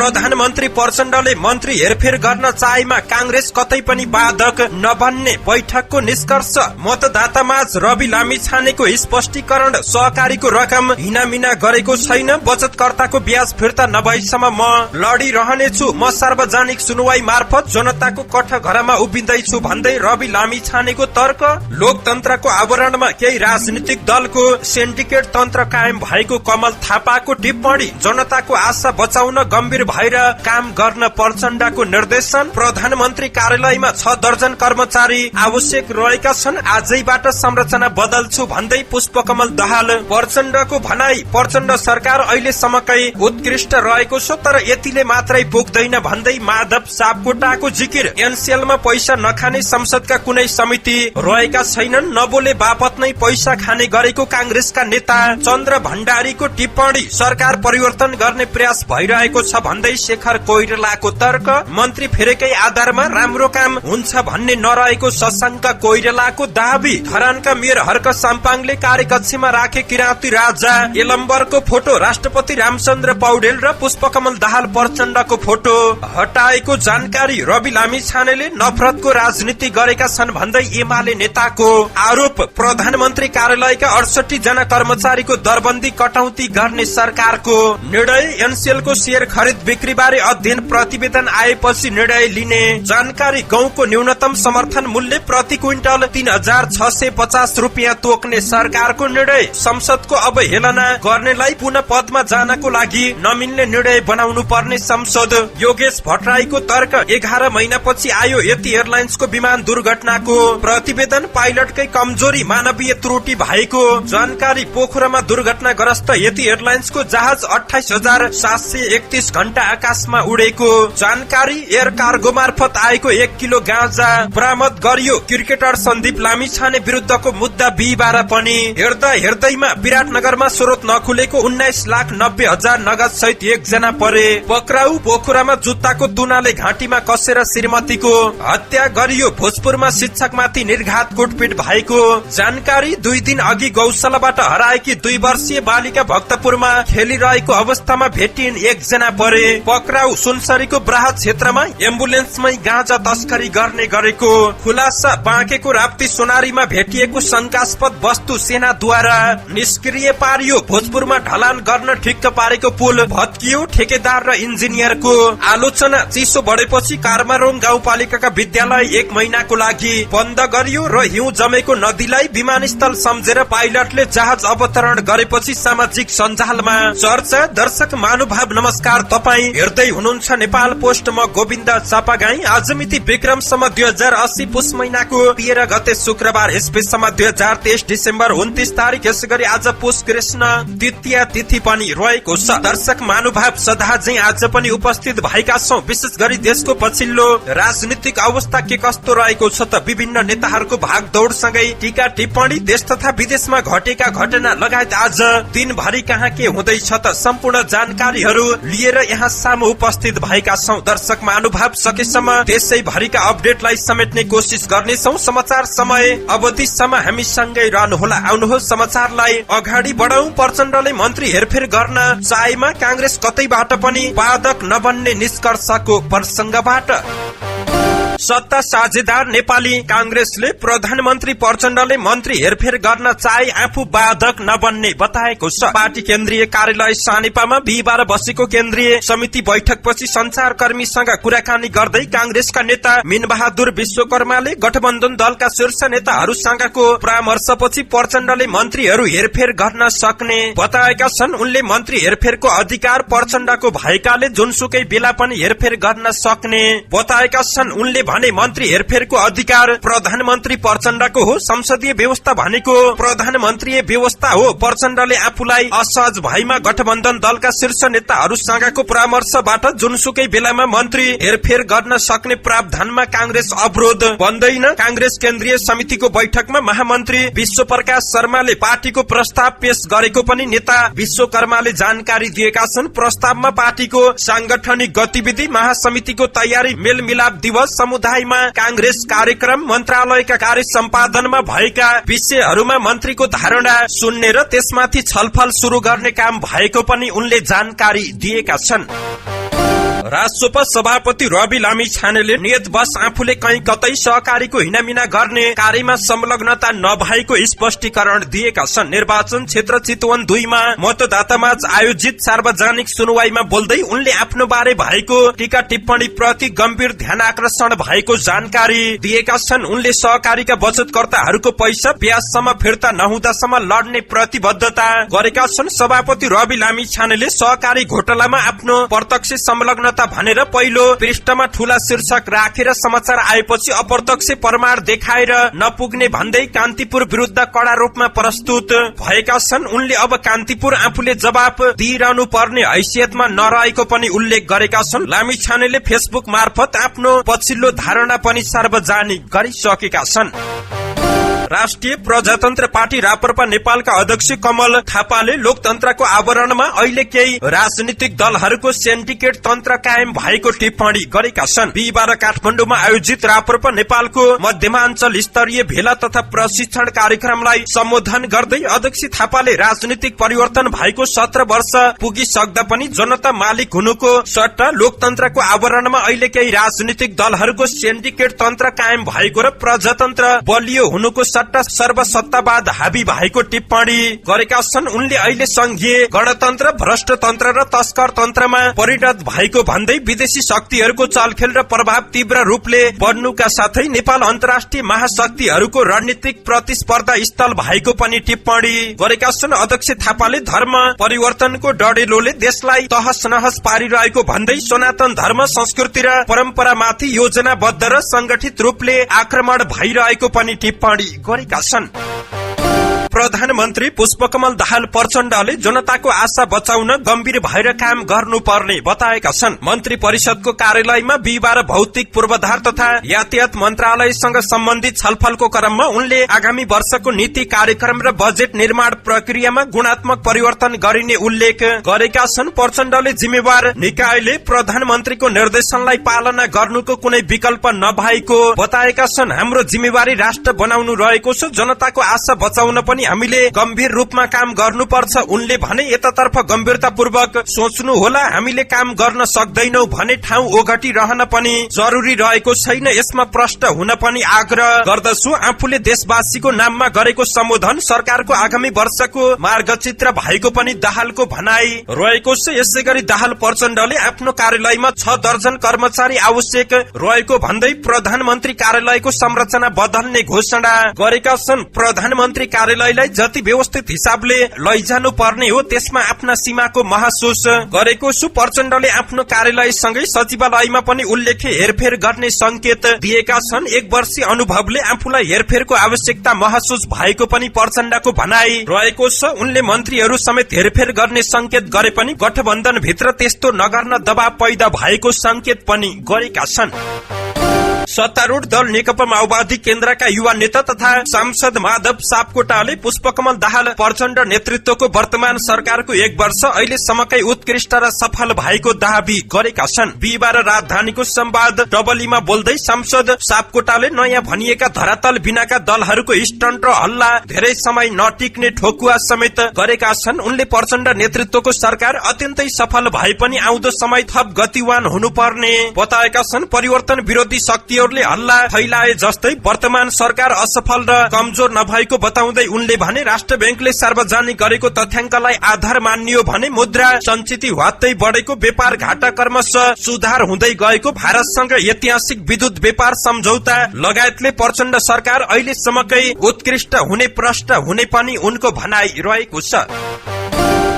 प्रधानमन्त्री प्रचण्डले मन्त्री हेरफेर गर्न चाहेमा कांग्रेस कतै पनि बाधक नबन्ने बैठकको निष्कर्ष। मतदातामाझ रवि लामिछानेको स्पष्टीकरण, सहकारीको रकम हिनामिना गरेको छैन, बचतकर्ताको ब्याज फिर्ता नभएसम्म म लडिरहनेछु, म सार्वजनिक सुनवाई मार्फत जनताको कठघरामा उभिँदैछु भन्दै रवि लामिछानेको तर्क। लोकतन्त्रको आवरणमा केही राजनीतिक दलको सिन्डिकेट तन्त्र कायम भएको कमल थापाको टिप्पणी। जनताको आशा बचाउन गम्भीर भएर काम गर्न प्रचण्डको निर्देशन। प्रधानमन्त्री कार्यालयमा 6 दर्जन कर्मचारी आवश्यक रहेका छन्, आजैबाट संरचना बदल्छु भन्दै पुष्पकमल दाहाल। प्रचण्डको भनाई, प्रचण्ड सरकार अहिलेसम्मकै उत्कृष्ट रहेको छ, तर यतिले मात्रै पुग्दैन भन्दै माधव सापकोटाको जिकिर। एनसीएलमा पैसा नखाने संसदका कुनै समिति रहेका छैनन्, नबोले बापत नै पैसा खाने गरेको कांग्रेसका नेता चन्द्र भण्डारीको टिप्पणी। सरकार परिवर्तन गर्ने प्रयास भइरहेको छ भन्दै शेखर कोइरालाको तर्क। मन्त्री फेरेकै आधारमा राम्रो काम हुन्छ भन्ने नरहेको शशाङ्क कोइरालाको दाबी। धरानका मेयर हर्क साम्पाङले कार्यकक्षमा राखे किराँती राजा एलम्बरको फोटो। राष्ट्रपति रामचन्द्र पौडेल र पुष्पकमल दाहाल प्रचण्डको फोटो हटाएको जानकारी। रवि लामिछानेले नफरतको राजनीति गरेका छन् भन्दै एमाले नेताको आरोप। प्रधानमन्त्री कार्यालयका 68 जना कर्मचारीको दरबन्दी कटौती गर्ने सरकारको निर्णय। एनसीएलको शेयर खरिद बिक्री बारे अध्ययन प्रतिवेदन आएपछि निर्णय लिने जानकारी। गहुँको न्यूनतम समर्थन मूल्य प्रति क्विन्टल 3650 रुपियाँ तोक्ने सरकारको निर्णय। संसदको अवहेलना गर्नेलाई पुनः पदमा जानको लागि नमिल्ने निर्णय बनाउनु पर्ने संसद। योगेश भट्टराईको तर्क, 11 महिनापछि आयो यति एयरलाइन्सको विमान दुर्घटनाको प्रतिवेदन। पाइलटकै कमजोरी, मानवीय त्रुटि भएको जानकारी। पोखरामा दुर्घटनाग्रस्त यति एयरलाइन्सको जहाज 28,731 घण्टा आकाशमा उडेको जानकारी। एयर कार्गो मार्फत आएको 1 किलो गाँजा बरामद गरियो। क्रिकेटर सन्दीप लामिछाने विरुद्धको मुद्दा बिहीबार पनि हेर्दा हेर्दैमा विराटनगरमा स्रोत नखुलेको 19,90,000 नगद सहित 1 जना परे पक्राउ। पोखरामा जुत्ताको तुनाले घाँटीमा कसेर श्रीमतीको हत्या गरियो। भोजपुरमा शिक्षकमाथि निर्घात कुटपिट भएको जानकारी। 2 दिन अघि गौशालाबाट हराएकी 2 वर्षीय बालिका भक्तपुरमा खेलिरहेको अवस्थामा भेटिन्, 1 जना परे पक्राउ। सुनसरीको ब्राहट क्षेत्रमा एम्बुलेन्समै गाँजा तस्करी गर्ने गरेको खुलासा। बाँकेको राप्ती सोनारीमा भेटिएको शंकास्पद वस्तु सेनाद्वारा निष्क्रिय पारियो। भोजपुरमा ढलान गर्न ठिक्क पारेको पुल भत्कियो, ठेकेदार र इन्जिनियरको आलोचना। चिसो बढेपछि कार्मारोङ गाउँपालिकाका विद्यालय 1 महिनाको लागि बन्द गरियो र हिउँ जमेको नदीलाई विमानस्थल सम्झेर पाइलटले जहाज अवतरण गरेपछि सामाजिक सञ्जालमा चर्चा। दर्शक महानुभाव नमस्कार, तपाईँ हेर्दै हुनुहुन्छ नेपाल पोस्ट। म गोविन्द चापागाई। आज मिति विक्रमसम्म 2080 पुष महिनाको 13 गते शुक्रबार, यसबीचसम्म 2023 डिसेम्बर 29 तारिक। यसै गरी आज पुष कृष्ण द्वितीय तिथि पनि रहेको छ। दर्शक महानुभाव सदा चाहिँ आज पनि उपस्थित भएका छौं। विशेष गरी देशको पछिल्लो राजनीतिक अवस्था के कस्तो रहेको छ त विभिन्न नेताहरूको भागदौडसँगै टीका टिप्पणी, देश तथा विदेशमा घटेका घटना लगायत आज दिनभरि कहाँ के हुँदैछ त सम्पूर्ण जानकारीहरू लिएर यहाँ सामु उपस्थित भएका छौं। दर्शक महानुभाव सकेसम्म देशैभरिका अपडेटलाई समेट्ने कोसिस गर्नेछौं। समाचार समय अवधिसम्म हामी सँगै रहनुहोला। आउनुहोस् समाचारलाई अगाडि बढाउँ। प्रचण्डले मन्त्री हेरफेर गर्न चाहेमा कांग्रेस कतैबाट पनि बाधक नबन्ने निष्कर्षको प्रसंगबाट। सत्ता साझेदार नेपाली कांग्रेसले प्रधानमन्त्री प्रचण्डले मन्त्री हेरफेर गर्न चाहे आफू बाधक नबन्ने बताएको छ। पार्टी केन्द्रीय कार्यालय सानेपामा बिहीबार बसेको केन्द्रीय समिति बैठकपछि संचारकर्मीसँग कुराकानी गर्दै कांग्रेसका नेता मीनबहादुर विश्वकर्माले गठबन्धन दलका शीर्ष नेताहरूसँगको परामर्शपछि प्रचण्डले मन्त्रीहरू हेरफेर गर्न सक्ने बताएका छन्। उनले मन्त्री हेरफेरको अधिकार प्रचण्डको भएकाले जुनसुकै बेला पनि हेरफेर गर्न सक्ने बताएका छन्। उनले भने मन्त्री हेरफेरको अधिकार प्रधानमन्त्री प्रचण्डको हो। संसदीय व्यवस्था भनेको प्रधानमन्त्रीय व्यवस्था हो। प्रचण्डले आफूलाई असहज भएमा गठबन्धन दलका शीर्ष नेताहरूसँगको परामर्शबाट जुनसुकै बेलामा मन्त्री हेरफेर गर्न सक्ने प्रावधानमा कांग्रेस अवरोध बन्दैन। कांग्रेस केन्द्रीय समितिको बैठकमा महामन्त्री विश्वप्रकाश शर्माले पार्टीको प्रस्ताव पेश गरेको पनि नेता विश्वकर्माले जानकारी दिएका छन्। प्रस्तावमा पार्टीको सांगठनिक गतिविधि, महासमितिको तयारी, मेलमिलाप दिवस, समुदायमा कांग्रेस कार्यक्रम, मन्त्रालयका कार्य सम्पादनमा भएका विषयहरूमा मन्त्रीको धारणा सुन्ने र त्यसमाथि छलफल शुरू गर्ने काम भएको पनि उनले जानकारी दिएका छन्। राजसपा सभापति रवि लामिछानेले नियतवश आफूले कहीँ कतै सहकारीको हिनामिना गर्ने कार्यमा संलग्नता नभएको स्पष्टीकरण दिएका छन्। निर्वाचन क्षेत्र चितवन 2 मा मतदातामाझ आयोजित सार्वजनिक सुनवाईमा बोल्दै उनले आफ्नो बारे भएको टीका टिप्पणी प्रति गम्भीर ध्यान आकर्षण भएको जानकारी दिएका छन्। उनले सहकारीका बचतकर्ताहरूको पैसा ब्याजसम्म फिर्ता नहुँदासम्म लड्ने प्रतिबद्धता गरेका छन्। सभापति रवि लामिछानेले सहकारी घोटालामा आफ्नो प्रत्यक्ष संलग्नता भनेर पहिलो पृष्ठमा ठूला शीर्षक राखेर समाचार आएपछि अप्रत्यक्ष प्रमाण देखाएर नपुग्ने भन्दै कान्तिपुर विरुद्ध कड़ा रूपमा प्रस्तुत भएका छन्। उनले अब कान्तिपुर आफूले जवाब दिइरहनु पर्ने हैसियतमा नरहेको पनि उल्लेख गरेका छन्। लामिछानेले फेसबुक मार्फत आफ्नो पछिल्लो धारणा पनि सार्वजनिक गरिसकेका छन्। राष्ट्रिय प्रजातन्त्र पार्टी राप्रपा नेपालका अध्यक्ष कमल थापाले लोकतन्त्रको आवरणमा अहिले केही राजनीतिक दलहरूको सिन्डिकेट तन्त्र कायम भएको टिप्पणी गरेका छन्। बिहीबार काठमाडौँमा आयोजित राप्रपा नेपालको मध्यमाञ्चल स्तरीय भेला तथा प्रशिक्षण कार्यक्रमलाई सम्बोधन गर्दै अध्यक्ष थापाले राजनीतिक परिवर्तन भएको 17 वर्ष पुगिसक्दा पनि जनता मालिक हुनुको सट्टा लोकतन्त्रको आवरणमा अहिले केही राजनीतिक दलहरूको सिन्डिकेट तन्त्र कायम भएको र प्रजातन्त्र बलियो हुनुको सट्टा सर्वसत्तावाद हावी भएको टिप्पणी गरेका छन्। उनले अहिले संघीय गणतन्त्र भ्रष्टतन्त्र र तस्कर तन्त्रमा परिणत भएको भन्दै विदेशी शक्तिहरूको चलखेल र प्रभाव तीव्र रूपले बढ्नुका साथै नेपाल अन्तर्राष्ट्रिय महाशक्तिहरूको रणनीतिक प्रतिस्पर्धा स्थल भएको पनि टिप्पणी गरेका छन्। अध्यक्ष थापाले धर्म परिवर्तनको डडेलोले देशलाई तहस नहस पारिरहेको भन्दै सनातन धर्म संस्कृति र परम्परामाथि योजनाबद्ध र संगठित रूपले आक्रमण भइरहेको पनि टिप्पणी गरेका छन्। प्रधानमन्त्री पुष्पकमल दाहाल प्रचण्डले जनताको आशा बचाउन गम्भीर भएर काम गर्नुपर्ने बताएका छन्। मन्त्री परिषदको कार्यालयमा बिहीबार भौतिक पूर्वाधार तथा यातायात मन्त्रालयसँग सम्बन्धित छलफलको क्रममा उनले आगामी वर्षको नीति कार्यक्रम र बजेट निर्माण प्रक्रियामा गुणात्मक परिवर्तन गरिने उल्लेख गरेका छन्। प्रचण्डले जिम्मेवार निकायले प्रधानमन्त्रीको निर्देशनलाई पालना गर्नुको कुनै विकल्प नभएको बताएका छन्। हाम्रो जिम्मेवारी राष्ट्र बनाउनु रहेको छ, जनताको आशा बचाउन पनि हामीले गम्भीर रूपमा काम गर्नुपर्छ। उनले भने यतातर्फ गम्भीरतापूर्वक सोच्नु होला, हामीले काम गर्न सक्दैनौ भने ठाउँ ओगटी रहन पनि जरुरी रहेको छैन। यसमा प्रष्ट हुन पनि आग्रह गर्दछु। आफूले देशवासीको नाममा गरेको सम्बोधन सरकारको आगामी वर्षको मार्गचित्र भएको पनि दाहालको भनाई रहेको छ। यसैगरी दाहाल प्रचण्डले आफ्नो कार्यालयमा 6 दर्जन कर्मचारी आवश्यक रहेको भन्दै प्रधानमन्त्री कार्यालयको संरचना बदल्ने घोषणा गरेका छन्। प्रधानमन्त्री कार्यालय जति व्यवस्थित हिसाबले लैजानु पर्ने हो त्यसमा आफ्ना सीमाको महसुस गरेको छु। प्रचण्डले आफ्नो कार्यालयसँगै सचिवालयमा पनि उल्लेख्य हेरफेर गर्ने संकेत दिएका छन्। 1 वर्षीय अनुभवले आफूलाई हेरफेरको आवश्यकता महसुस भएको पनि प्रचण्डको भनाई रहेको छ। उनले मन्त्रीहरू समेत हेरफेर गर्ने संकेत गरे पनि गठबन्धन भित्र त्यस्तो नगर्न दबाव पैदा भएको संकेत पनि गरेका छन्। सत्तारूढ़ दल नेकपा माओवादी केन्द्रका युवा नेता तथा सांसद माधव सापकोटाले पुष्पकमल दाहाल प्रचण्ड नेतृत्वको वर्तमान सरकारको 1 वर्ष अहिलेसम्मकै उत्कृष्ट र सफल भएको दावी गरेका छन्। बिहीबार राजधानीको संवाद डबलीमा बोल्दै सांसद सापकोटाले नयाँ भनिएका धरातल बिनाका दलहरूको स्टन्ट र हल्ला धेरै समय नटिक्ने ठोकुवा समेत गरेका छन्। उनले प्रचण्ड नेतृत्वको सरकार अत्यन्तै सफल भए पनि आउँदो समय थप गतिवान हुनुपर्ने बताएका छन्। परिवर्तन विरोधी शक्तिहरूले हल्ला फैलाए जस्तै वर्तमान सरकार असफल र कमजोर नभएको बताउँदै उनले भने राष्ट्र बैंकले सार्वजनिक गरेको तथ्याङ्कलाई आधार मानियो भने मुद्रा सञ्चित ह्वात्तै बढेको, व्यापार घाटा क्रमशः सुधार हुँदै गएको, भारतसँग ऐतिहासिक विद्युत व्यापार सम्झौता लगायतले प्रचण्ड सरकार अहिलेसम्मकै उत्कृष्ट हुने प्रष्ट हुने पनि उनको भनाई रहेको छ।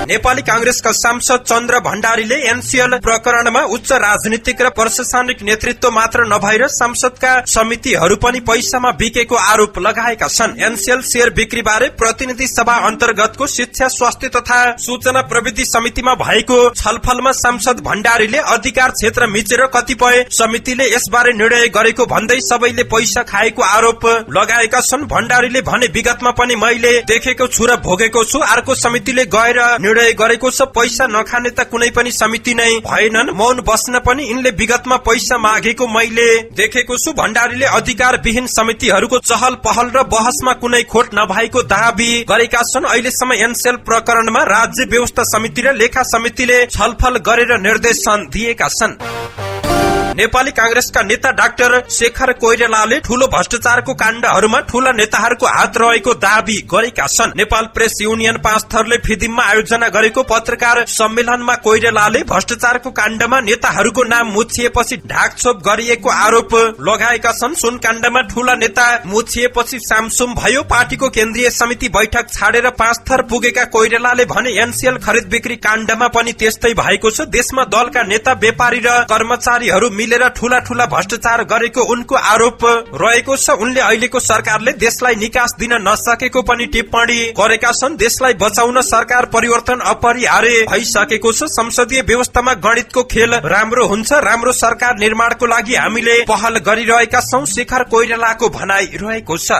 नेपाली कांग्रेसका सांसद चन्द्र भण्डारीले एनसीएल प्रकरणमा उच्च राजनीतिक र प्रशासनिक नेतृत्व मात्र नभएर संसदका समितिहरू पनि पैसामा बिकेको आरोप लगाएका छन्। एनसीएल शेयर बिक्री बारे प्रतिनिधि सभा अन्तर्गतको शिक्षा, स्वास्थ्य तथा सूचना प्रविधि समितिमा भएको छलफलमा सांसद भण्डारीले अधिकार क्षेत्र मिचेर कतिपय समितिले यसबारे निर्णय गरेको भन्दै सबैले पैसा खाएको आरोप लगाएका छन्। भण्डारीले भने विगतमा पनि मैले देखेको छु र भोगेको छु, अर्को समितिले गएर निर्णय गरेको छ। पैसा नखाने त कुनै पनि समिति नै भएनन्, मौन बस्न पनि यिनले विगतमा पैसा मागेको मैले देखेको छु। भण्डारीले अधिकार विहीन समितिहरूको चहल पहल र बहसमा कुनै खोट नभएको दावी गरेका छन्। अहिलेसम्म एनसेल प्रकरणमा राज्य व्यवस्था समिति र लेखा समितिले छलफल गरेर निर्देशन दिएका छन्। नेपाली कांग्रेसका नेता डाक्टर शेखर कोइरालाले ठूलो भ्रष्टाचारको काण्डहरूमा ठूला नेताहरूको हात रहेको दावी गरेका छन्। नेपाल प्रेस युनियन 5 थरले फिदिममा आयोजना गरेको पत्रकार सम्मेलनमा कोइरालाले भ्रष्टाचारको काण्डमा नेताहरूको नाम मुछिएपछि ढाकछोप गरिएको आरोप लगाएका छन्। सुन काण्डमा ठूला नेता मुछिएपछि सामसुम भयो। पार्टीको केन्द्रीय समिति बैठक छाडेर 5 थर पुगेका कोइरालाले भने एनसीएल खरिद बिक्री काण्डमा पनि त्यस्तै भएको छ। देशमा दलका नेता, व्यापारी र कर्मचारीहरू मिलेर ठूला ठूला भ्रष्टाचार गरेको उनको आरोप रहेको छ। उनले अहिलेको सरकारले देशलाई निकास दिन नसकेको पनि टिप्पणी गरेका छन्। देशलाई बचाउन सरकार परिवर्तन अपरिहार्य भइसकेको छ। संसदीय व्यवस्थामा गणितको खेल राम्रो हुन्छ। राम्रो सरकार निर्माणको लागि हामीले पहल गरिरहेका छौं, शेखर कोइरालाको भनाइ रहेको छ।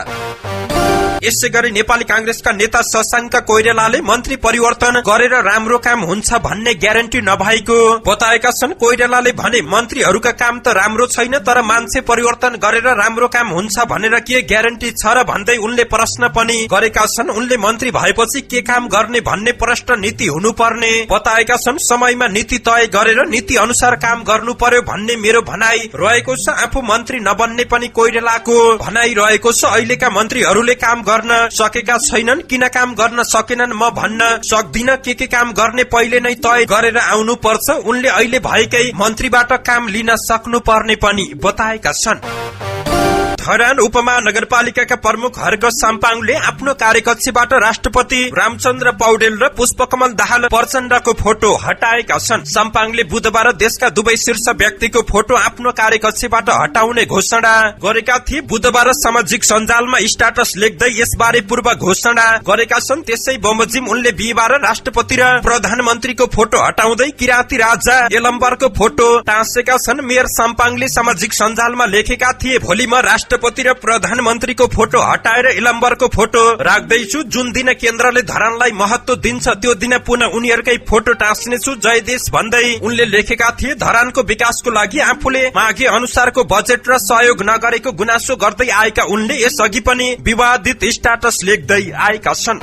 यसै गरी नेपाली कांग्रेसका नेता शशाङ्क कोइरालाले मन्त्री परिवर्तन गरेर राम्रो काम हुन्छ भन्ने ग्यारेन्टी नभएको बताएका छन्। कोइरालाले भने मन्त्रीहरूका काम त राम्रो छैन, तर मान्छे परिवर्तन गरेर राम्रो काम हुन्छ भनेर के ग्यारेन्टी छ र भन्दै उनले प्रश्न पनि गरेका छन्। उनले मन्त्री भएपछि के काम गर्ने भन्ने प्रष्ट नीति हुनुपर्ने बताएका छन्। समयमा नीति तय गरेर नीति अनुसार काम गर्नु पर्यो भन्ने मेरो भनाइ रहेको छ। आफू मन्त्री नबन्ने पनि कोइरालाको भनाइ रहेको छ। अहिलेका मन्त्रीहरूले काम गर्न सकेका छैनन्, किन काम गर्न सकेनन् म भन्न सक्दिन। के काम गर्ने पहिले नै तय गरेर आउनु पर्छ। उनले अहिले भएकै मन्त्रीबाट काम लिन सक्नु पर्ने पनि बताएका छन्। धरान उपमहानगरपालिकाका प्रमुख हर्क साम्पाङले आफ्नो कार्यकक्षबाट राष्ट्रपति रामचन्द्र पौडेल र पुष्पकमल दाहाल प्रचण्डको फोटो हटाएका छन्। साम्पाङले बुधबार देशका दुवै शीर्ष व्यक्तिको फोटो आफ्नो कार्यकक्षबाट हटाउने घोषणा गरेका थिए। बुधबार सामाजिक सञ्जालमा स्ट्याटस लेख्दै यसबारे पूर्व घोषणा गरेका छन्। त्यसै बमोजिम उनले बिहिबार राष्ट्रपति र प्रधानमन्त्रीको फोटो हटाउँदै किराँती राजा यलम्बरको फोटो टाँसेका छन्। मेयर साम्पाङले सामाजिक सञ्जालमा लेखेका थिए, भोलि म राष्ट्रपति र प्रधानमन्त्रीको फोटो हटाएर इलम्बरको फोटो राख्दैछु। जुन दिन केन्द्रले धरानलाई महत्व दिन्छ त्यो दिन पुनः उनीहरूकै फोटो टाँस्नेछु, जय देश भन्दै उनले लेखेका थिए। धरानको विकासको लागि आफूले मागे अनुसारको बजेट र सहयोग नगरेको गुनासो गर्दै आएका उनले यसअघि पनि विवादित स्ट्याटस लेख्दै आएका छन्।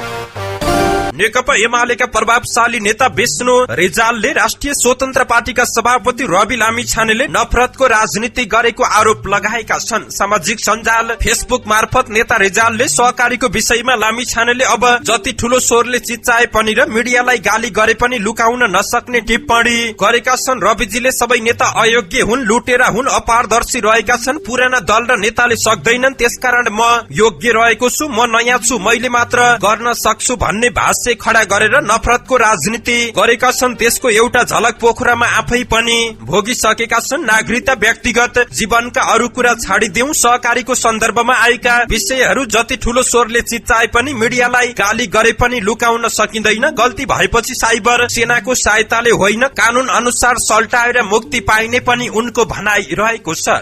नेकपा एमालेका प्रभावशाली नेता विष्णु रिजालले राष्ट्रिय स्वतन्त्र पार्टीका सभापति रवि लामिछानेले नफरतको राजनीति गरेको आरोप लगाएका छन्। सामाजिक सञ्जाल फेसबुक मार्फत नेता रिजालले सहकारीको विषयमा लामिछानेले अब जति ठूलो स्वरले चिच्चाए पनि र मिडियालाई गाली गरे पनि लुकाउन नसक्ने टिप्पणी गरेका छन्। रविजीले सबै नेता अयोग्य हुन्, लुटेरा हुन्, अपारदर्शी रहेका छन्, पुराना दल र नेताले सक्दैनन्, त्यसकारण म योग्य रहेको छु, म नयाँ छु, मैले मात्र गर्न सक्छु भन्ने भाष्य खडा गरेर नफरतको राजनीति गरेका छन्। त्यसको एउटा झलक पोखरामा आफै पनि भोगिसकेका छन्। नागरिकता, व्यक्तिगत जीवनका अरू कुरा छाडिदेऊ, सहकारीको सन्दर्भमा आएका विषयहरू जति ठूलो स्वरले चिच्चाए पनि मिडियालाई गाली गरे पनि लुकाउन सकिँदैन। गल्ती भएपछि साइबर सेनाको सहायताले होइन, कानून अनुसार सल्टाएर मुक्ति पाइने पनि उनको भनाइ रहेको छ।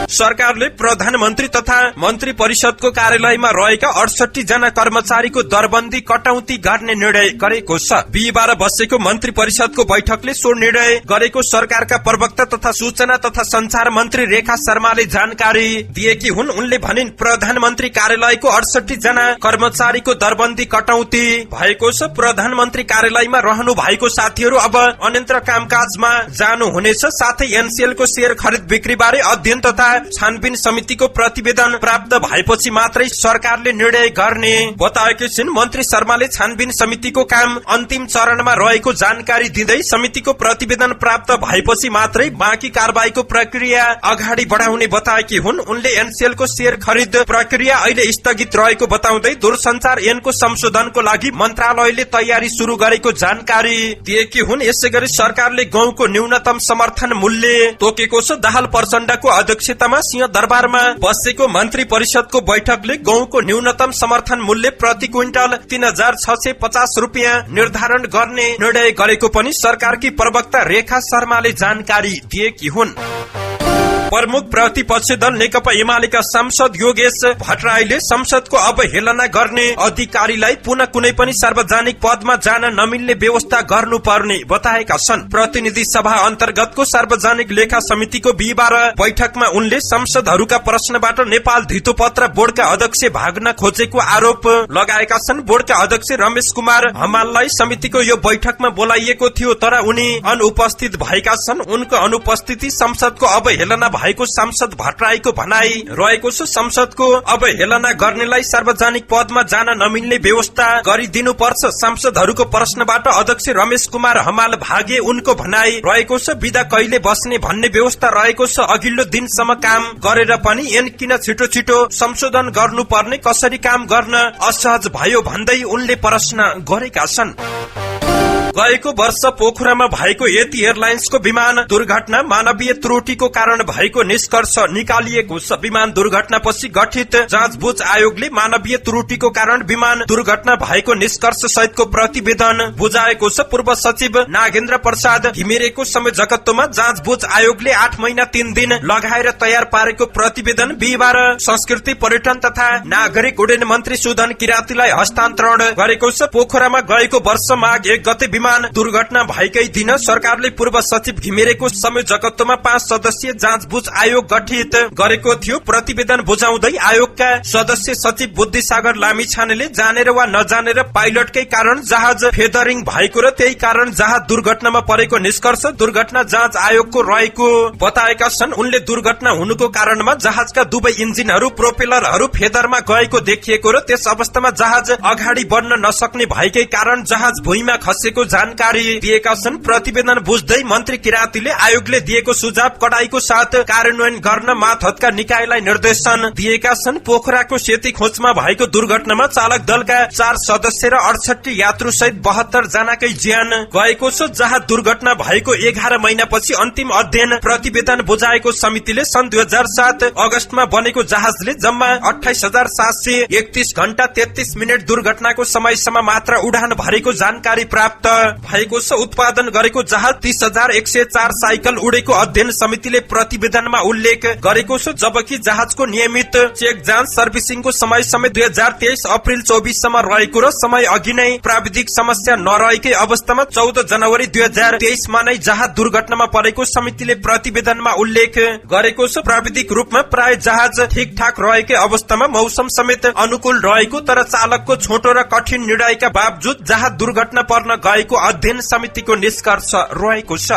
सरकारले प्रधानमन्त्री तथा मन्त्री परिषदको कार्यालयमा रहेका 68 जना कर्मचारीको दरबन्दी कटौती गर्ने निर्णय गरेको छ। बिहिबार बसेको मन्त्री परिषदको बैठकले सो निर्णय गरेको सरकारका प्रवक्ता तथा सूचना तथा संचार मन्त्री रेखा शर्माले जानकारी दिएकी हुन्। उनले भनिन्, प्रधानमन्त्री कार्यालयको 68 जना कर्मचारीको दरबन्दी कटौती भएको छ। प्रधानमन्त्री कार्यालयमा रहनु भएको साथीहरू अब अन्यत्र कामकाजमा जानु हुनेछ। साथै एनसीएलको शेयर खरिद बिक्री बारे अध्ययन तथा छानबिन समितिको प्रतिवेदन प्राप्त भएपछि मात्रै सरकारले निर्णय गर्ने बताएकी छिन्। मन्त्री शर्माले छानबिन समितिको काम अन्तिम चरणमा रहेको जानकारी दिँदै समितिको प्रतिवेदन प्राप्त भएपछि मात्रै बाँकी कारबाहीको प्रक्रिया अगाडि बढाउने बताएकी हुन्। उनले एनसीएलको शेयर खरिद प्रक्रिया अहिले स्थगित रहेको बताउँदै दूरसञ्चार ऐनको संशोधनको लागि मन्त्रालयले तयारी शुरू गरेको जानकारी दिएकी हुन्। यसै गरी सरकारले गहुँको न्यूनतम समर्थन मूल्य तोकेको छ। दाहाल प्रचण्डको अध्यक्षता सिंहदरबारमा बसेको मन्त्री परिषदको बैठकले गहुँको न्यूनतम समर्थन मूल्य प्रति क्विन्टल 3650 रुपियाँ निर्धारण गर्ने निर्णय गरेको पनि सरकारकी प्रवक्ता रेखा शर्माले जानकारी दिएकी हुन्। प्रमुख प्रतिपक्षी दल नेकपा एमालेका सांसद योगेश भट्टराईले संसदको अवहेलना गर्ने अधिकारीलाई पुनः कुनै पनि सार्वजनिक पदमा जान नमिल्ने व्यवस्था गर्नुपर्ने बताएका छन्। प्रतिनिधि सभा अन्तर्गतको सार्वजनिक लेखा समितिको बिहिबार बैठकमा उनले संसदहरूका प्रश्नबाट नेपाल धितोपत्र बोर्डका अध्यक्ष भाग्न खोजेको आरोप लगाएका छन्। बोर्डका अध्यक्ष रमेश कुमार हमाललाई समितिको यो बैठकमा बोलाइएको थियो तर उनी अनुपस्थित भएका छन्। उनको अनुपस्थिति संसदको अवहेलना भएको सांसद भट्टराईको भनाई रहेको छ। संसदको अवहेलना गर्नेलाई सार्वजनिक पदमा जान नमिल्ने व्यवस्था गरिदिनुपर्छ। सांसदहरूको प्रश्नबाट अध्यक्ष रमेश कुमार हमाल भागे उनको भनाई रहेको छ। बिदा कहिले बस्ने भन्ने व्यवस्था रहेको छ। अघिल्लो दिनसम्म काम गरेर पनि ऐन किन छिटो छिटो संशोधन गर्नुपर्ने, कसरी काम गर्न असहज भयो भन्दै उनले प्रश्न गरेका छन्। गएको वर्ष पोखरामा भएको यति एयरलाइन्सको विमान दुर्घटना मानवीय त्रुटिको कारण भएको निष्कर्ष निकालिएको छ। विमान दुर्घटनापछि गठित जाँचबुझ आयोगले मानवीय त्रुटिको कारण विमान दुर्घटना भएको निष्कर्ष सहितको प्रतिवेदन बुझाएको छ। पूर्व सचिव नागेन्द्र प्रसाद घिमिरेको संयोजकत्वमा जाँचबुझ आयोगले 8 महिना 3 दिन लगाएर तयार पारेको प्रतिवेदन बिहिबार संस्कृति पर्यटन तथा नागरिक उड्डयन मन्त्री सुदन किरातीलाई हस्तान्तरण गरेको छ। पोखरामा गएको वर्ष माघ 1 गते विमान दुर्घटना भएकै दिन सरकारले पूर्व सचिव घिमिरेको संयोजकत्वमा 5 सदस्यीय जाँचबुझ आयोग गठित गरेको थियो। प्रतिवेदन बुझाउँदै आयोगका सदस्य सचिव बुद्धिसागर लामिछानेले जानेर वा नजानेर पाइलटकै कारण जहाज फेदरिङ भएको र त्यही कारण जहाज दुर्घटनामा परेको निष्कर्ष दुर्घटना जाँच आयोगको रहेको बताएका छन्। उनले दुर्घटना हुनुको कारणमा जहाजका दुवै इन्जिनहरू प्रोपेलरहरू फेदरमा गएको देखिएको र त्यस अवस्थामा जहाज अगाडि बढ्न नसक्ने भएकै कारण जहाज भुइँमा खसेको जानकारी दिएका छन्। प्रतिवेदन बुझ्दै मन्त्री किरातीले आयोगले दिएको सुझाव कडाईको साथ कार्यान्वयन गर्न मातहतका निकायलाई निर्देशन दिएका छन्। पोखराको सेती खोजमा भएको दुर्घटनामा चालक दलका 4 सदस्य र 68 यात्रु सहित 72 जनाकै ज्यान गएको छ। जहाज दुर्घटना भएको 11 महिनापछि अन्तिम अध्ययन प्रतिवेदन बुझाएको समितिले सन् 2007 अगस्तमा बनेको जहाजले जम्मा 28,731 घण्टा 33 मिनट दुर्घटनाको समयसम्म मात्र उडान भरेको जानकारी प्राप्त भएको छ। उत्पादन गरेको जहाज 30,104 साइकल उडेको अध्ययन समितिले प्रतिवेदनमा उल्लेख गरेको छ। जबकि जहाजको नियमित चेक जाँच सर्भिसिङको समय समेत 2023 अप्रिल 24 सम्म रहेको र समय अघि नै प्राविधिक समस्या नरहेकै अवस्थामा 14 जनवरी 2023 मा नै जहाज दुर्घटनामा परेको समितिले प्रतिवेदनमा उल्लेख गरेको छ। प्राविधिक रूपमा प्राय जहाज ठिकठाक रहेकै अवस्थामा मौसम समेत अनुकूल रहेको तर चालकको छोटो र कठिन निर्णयका बावजुद जहाज दुर्घटना पर्न गएको अध्ययन समितिको निष्कर्ष रहेको छ।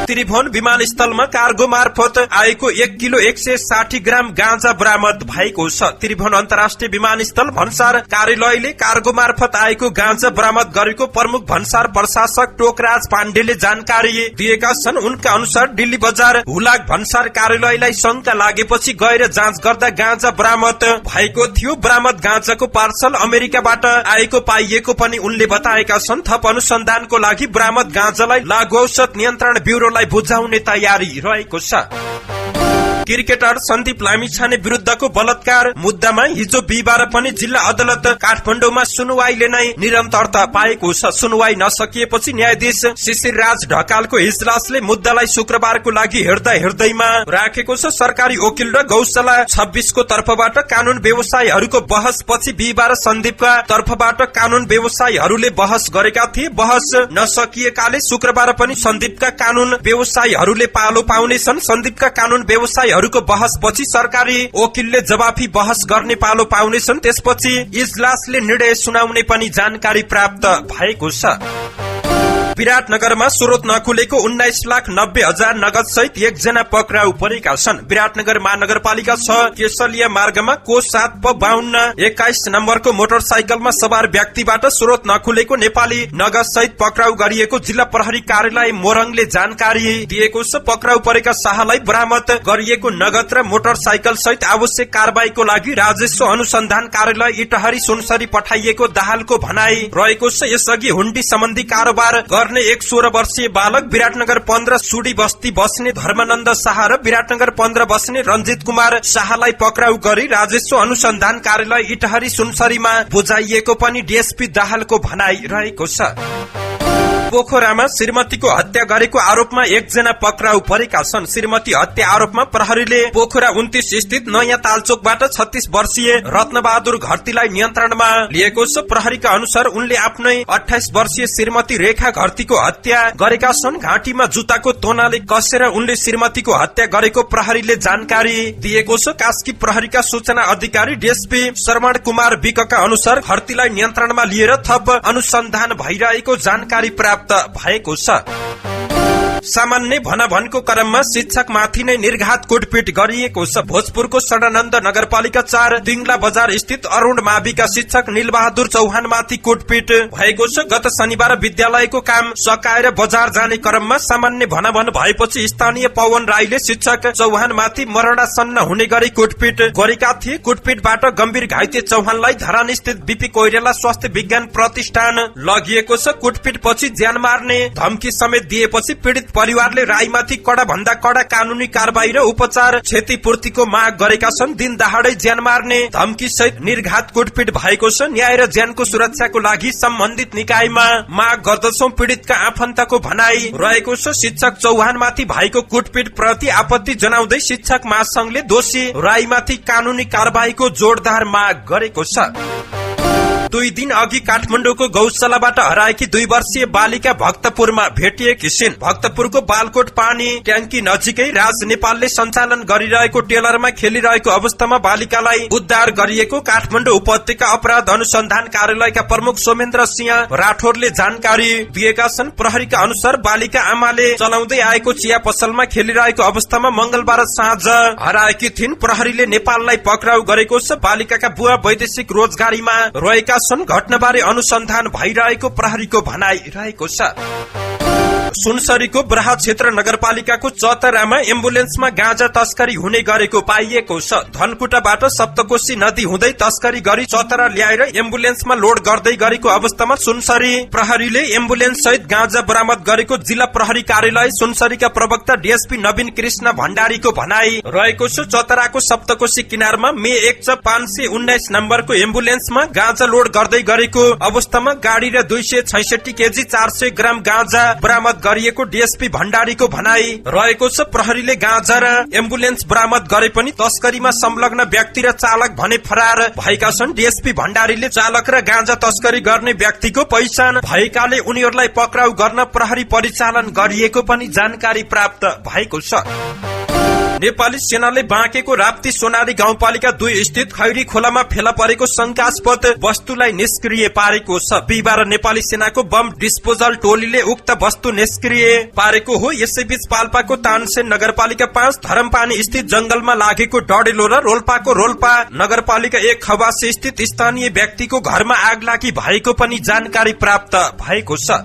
त्रिभुवन विमानस्थलमा कार्गो मार्फत आएको 1 किलो 160 ग्राम गाँजा बरामद भएको छ। त्रिभुवन अन्तर्राष्ट्रिय विमानस्थल भन्सार कार्यालयले कार्गो मार्फत आएको गाँजा बरामद गरेको प्रमुख भन्सार प्रशासक टोकराज पाण्डेले जानकारी दिएका छन्। उनका अनुसार दिल्ली बजार हुलाक भन्सार कार्यालयलाई शंका लागेपछि गएर जाँच गर्दा गाँजा बरामद भएको थियो। बरामद गाँजाको पार्सल अमेरिकाबाट आएको पाइएको पनि उनले बताएका छन्। थप अनुसन्धानको लागि बरामद गाँजालाई लागु औषध नियन्त्रण ब्युरोलाई बुझाउने तयारी रहेको छ। क्रिकेटर सन्दीप लामिछाने विरुद्धको बलात्कार मुद्दामा हिजो बिहिबार पनि जिल्ला अदालत काठमाडौँमा सुनवाईले नै निरन्तरता पाएको छ। सुनवाई नसकिएपछि न्यायाधीश शिशिर राज ढकालको इजलासले मुद्दालाई शुक्रबारको लागि हेर्दैमा राखेको छ। सरकारी वकिल र गौशाला 26 को तर्फबाट कानून व्यवसायीहरूको बहस पछि बिहिबार सन्दीपका तर्फबाट कानून व्यवसायीहरूले बहस गरेका थिए। बहस नसकिएकाले शुक्रबार पनि सन्दीपका कानून व्यवसायीहरूले पालो पाउनेछन्। सन्दीपका कानून व्यवसायीहरूको बहसपछि सरकारी वकिलले जवाफी बहस गर्ने पालो पाउनेछन्। त्यसपछि इजलासले निर्णय सुनाउने पनि जानकारी प्राप्त भएको छ। विराटनगरमा स्रोत नखुलेको 19,90,000 नगद सहित 1 जना पक्राउ परेका छन्। विराटनगर महानगरपालिका 6 केशलिया मार्गमा को 7/52-21 नम्बरको मोटरसाइकलमा सवार व्यक्तिबाट स्रोत नखुलेको नेपाली नगद सहित पक्राउ गरिएको जिल्ला प्रहरी कार्यालय मोरङले जानकारी दिएको छ। पक्राउ परेका शाहलाई बरामद गरिएको नगद र मोटरसाइकल सहित आवश्यक कारबाहीको लागि राजस्व अनुसन्धान कार्यालय इटहरी सुनसरी पठाइएको दाहालको भनाई रहेको छ। यसअघि हुण्डी सम्बन्धी कारोबार गर्ने एक 16 वर्षीय बालक विराटनगर 15 सुडी बस्ती बस्ने धर्मानन्द शाह र विराटनगर 15 बस्ने रञ्जित कुमार शाहलाई पक्राउ गरी राजस्व अनुसन्धान कार्यालय इटहरी सुनसरीमा बुझाइएको पनि डीएसपी दाहालको भनाई रहेको छ। पोखरामा श्रीमतीको हत्या गरेको आरोपमा एकजना पक्राउ परेका छन्। श्रीमती हत्या आरोपमा प्रहरीले पोखरा 29 स्थित नयाँ तालचोकबाट 36 वर्षीय रत्नबहादुर घरतीलाई नियन्त्रणमा लिएको छ। प्रहरीका अनुसार उनले आफ्नै 28 वर्षीय श्रीमती रेखा घरतीको हत्या गरेका छन्। घाँटीमा जुत्ताको तोनाले कसेर उनले श्रीमतीको हत्या गरेको प्रहरीले जानकारी दिएको छ। कास्की प्रहरीका सूचना अधिकारी डीएसपी श्रवण कुमार विकका अनुसार घरतीलाई नियन्त्रणमा लिएर थप अनुसन्धान भइरहेको जानकारी प्राप्त भएको छ। सामान्य भनाभनको क्रममा शिक्षक माथि नै निर्घात कुटपिट गरिएको छ। भोजपुरको सडानन्द नगरपालिका 4 तिङ्ला बजार स्थित अरुण माविका शिक्षक नीलबहादुर चौहान माथि कुटपिट भएको छ। गत शनिबार विद्यालयको काम सकाएर बजार जाने क्रममा सामान्य भनाभन भएपछि स्थानीय पवन राईले शिक्षक चौहान माथि मरणासन्न हुने गरी कुटपिट गरेका थिए। कुटपिटबाट गम्भीर घाइते चौहानलाई धरान स्थित बीपी कोइराला स्वास्थ्य विज्ञान प्रतिष्ठान लगिएको छ। कुटपिट पछि ज्यान मार्ने धम्की समेत दिएपछि पीडित परिवारले राईमाथि कडा भन्दा कडा कानूनी कारबाही र उपचार क्षतिपूर्तिको माग गरेका छन्। दिन दहाड़ै ज्यान मार्ने धम्की सहित निर्घात कुटपिट भएको छ। न्याय र ज्यानको सुरक्षाको लागि सम्बन्धित निकायमा माग गर्दछौं पीडितका आफन्तको भनाई रहेको छ। शिक्षक चौहानमाथि भएको कुटपिट प्रति आपत्ति जनाउँदै शिक्षक महासंघले दोषी राईमाथि कानूनी कारबाहीको जोरदार माग गरेको छ। 2 दिन अघि काठमाडौँको गौशालाबाट हराएकी 2 वर्षीय बालिका भक्तपुरमा भेटिएकी छिन्। भक्तपुरको बालकोट पानी ट्याङ्की नजिकै राज नेपालले सञ्चालन गरिरहेको टेलरमा खेलिरहेको अवस्थामा बालिकालाई उद्धार गरिएको काठमाडौँ उपत्यका अपराध अनुसन्धान कार्यालयका प्रमुख सोमेन्द्र सिंह राठौरले जानकारी दिएका छन्। प्रहरीका अनुसार बालिका आमाले चलाउँदै आएको चिया पसलमा खेलिरहेको अवस्थामा मंगलबार साँझ हराएकी थिइन्। प्रहरीले नेपाललाई पक्राउ गरेको छ। बालिकाका बुवा वैदेशिक रोजगारीमा रहेका छन्। घटनाबारे अनुसन्धान भइरहेको प्रहरीको भनाई रहेको छ। सुनसरीको ब्राहा क्षेत्र नगरपालिकाको चतरामा एम्बुलेन्समा गाँजा तस्करी हुने गरेको पाइएको छ। धनकुटाबाट सप्तकोशी नदी हुँदै तस्करी गरी चतरा ल्याएर एम्बुलेन्समा लोड गर्दै गरेको अवस्थामा सुनसरी प्रहरीले एम्बुलेन्स सहित गाँजा बरामद गरेको जिल्ला प्रहरी कार्यालय सुनसरीका प्रवक्ता डीएसपी नवीन कृष्ण भण्डारीको भनाई रहेको छ। चतराको सप्तकोशी किनारमा मे 1/519 नम्बरको एम्बुलेन्समा गाँजा लोड गर्दै गरेको अवस्थामा गाडी र 266 केजी 400 ग्राम गाँजा बरामद गरिएको डीएसपी भण्डारीको भनाई रहेको छ। प्रहरीले गाँजा र एम्बुलेन्स बरामद गरे पनि तस्करीमा संलग्न व्यक्ति र चालक भने फरार भएका छन्। डीएसपी भण्डारीले चालक र गाँजा तस्करी गर्ने व्यक्तिको पहिचान भएकाले उनीहरूलाई पक्राउ गर्न प्रहरी परिचालन गरिएको पनि जानकारी प्राप्त भएको छ। नेपाली सेनाले बाँकेको राप्ती सोनारी गाउँपालिका 2 स्थित खैरी खोलामा फेला परेको शंकास्पद वस्तुलाई निष्क्रिय पारेको छ। बिहिबार नेपाली सेनाको बम डिस्पोजल टोलीले उक्त वस्तु निष्क्रिय पारेको हो। यसैबीच पाल्पाको तानसेन नगरपालिका 5 धरमपानी स्थित जंगलमा लागेको डडेलो र रोल्पाको रोल्पा नगरपालिका 1 खवासी स्थित स्थानीय व्यक्तिको घरमा आगलागी भएको पनि जानकारी प्राप्त भएको छ।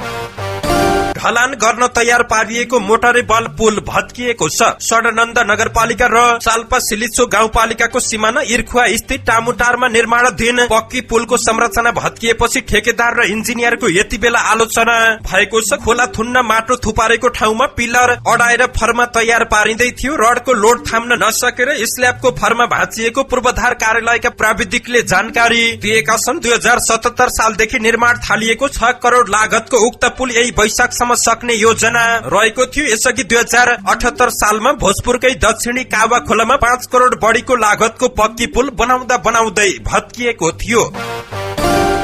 ढलान गर्न तयार पारिएको मोटरेबल पुल भत्किएको छ। सडानन्द नगरपालिका र साल्पा सिलिचो गाउँपालिकाको सिमाना इर्खुवा स्थित टामुटारमा निर्माणाधीन पक्की पुलको संरचना भत्किएपछि ठेकेदार र इन्जिनियरको यति बेला आलोचना भएको छ। खोला थुन्न माटो थुपारेको ठाउँमा पिलर अडाएर फर्मा तयार पारिँदै थियो। रडको लोड थाम्न नसकेर स्ल्याबको फर्मा भाँचिएको पूर्वाधार कार्यालयका प्राविधिकले जानकारी दिएका छन्। 2077 सालदेखि निर्माण थालिएको 6 करोड़ लागतको उक्त पुल यही वैशाखसम्म सक्ने योजना रहेको थियो। यसअघि 2078 सालमा भोजपुरकै दक्षिणी कावा खोलामा 5 करोड़ बढीको लागतको पक्की पुल बनाउँदै भत्किएको थियो।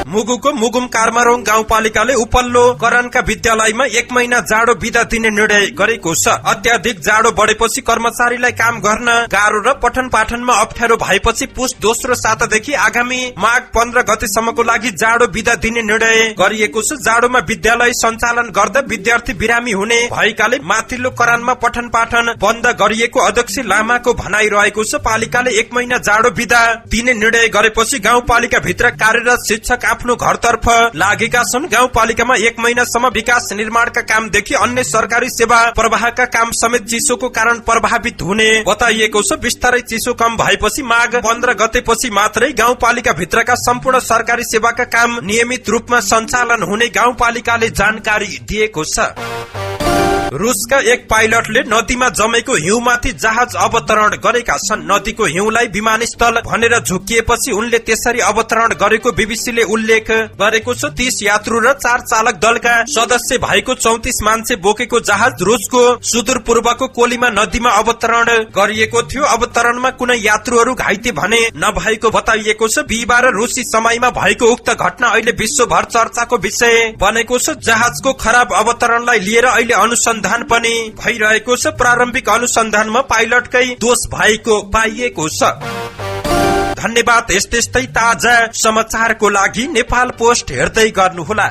मुगुको मुगुम कार्मारोङ गाउँपालिकाले उपल्लो करणका विद्यालयमा 1 महिना जाडो बिदा दिने निर्णय गरेको छ। अत्याधिक जाडो बढेपछि कर्मचारीलाई काम गर्न गाह्रो र पठन पाठनमा अप्ठ्यारो भएपछि पुस दोस्रो सातादेखि आगामी माघ 15 गतेसम्मको लागि जाडो बिदा दिने निर्णय गरिएको छ। जाडोमा विद्यालय सञ्चालन गर्दा विद्यार्थी बिरामी हुने भएकाले माथिल्लो करणमा पठन पाठन बन्द गरिएको अध्यक्ष लामाको भनाइ रहेको छ। पालिकाले 1 महिना जाडो बिदा दिने निर्णय गरेपछि गाउँपालिका भित्र कार्यरत शिक्षक आफ्नो घरतर्फ लागेका छन्। गाउँपालिकामा 1 महिनासम्म विकास निर्माणका कामदेखि अन्य सरकारी सेवा प्रवाहका काम समेत चिसोको कारण प्रभावित हुने बताइएको छ। बिस्तारै चिसो कम भएपछि माघ 15 गतेपछि मात्रै गाउँपालिका भित्रका सम्पूर्ण सरकारी सेवाका काम नियमित रूपमा सञ्चालन हुने गाउँपालिकाले जानकारी दिएको छ। रुसका एक पाइलटले नदीमा जमेको हिउँमाथि जहाज अवतरण गरेका छन्। नदीको हिउँलाई विमानस्थल भनेर झुकिएपछि उनले त्यसरी अवतरण गरेको बीबीसीले उल्लेख गरेको छ। 30 यात्रु र 4 चालक दलका सदस्य भएको 34 मान्छे बोकेको जहाज रुसको सुदूरपूर्वको कोलीमा नदीमा अवतरण गरिएको थियो। अवतरणमा कुनै यात्रुहरू घाइते भने नभएको बताइएको छ। बिहीबार रुसी समयमा भएको उक्त घटना अहिले विश्वभर चर्चाको विषय बनेको छ। जहाजको खराब अवतरणलाई लिएर अहिले अनुसन्धान पनि भइरहेको छ। प्रारम्भिक अनुसन्धानमा पाइलटकै दोष भएको पाइएको छ। धन्यवाद। यस्तै ताजा समाचारको लागि नेपाल पोस्ट हेर्दै गर्नुहोला।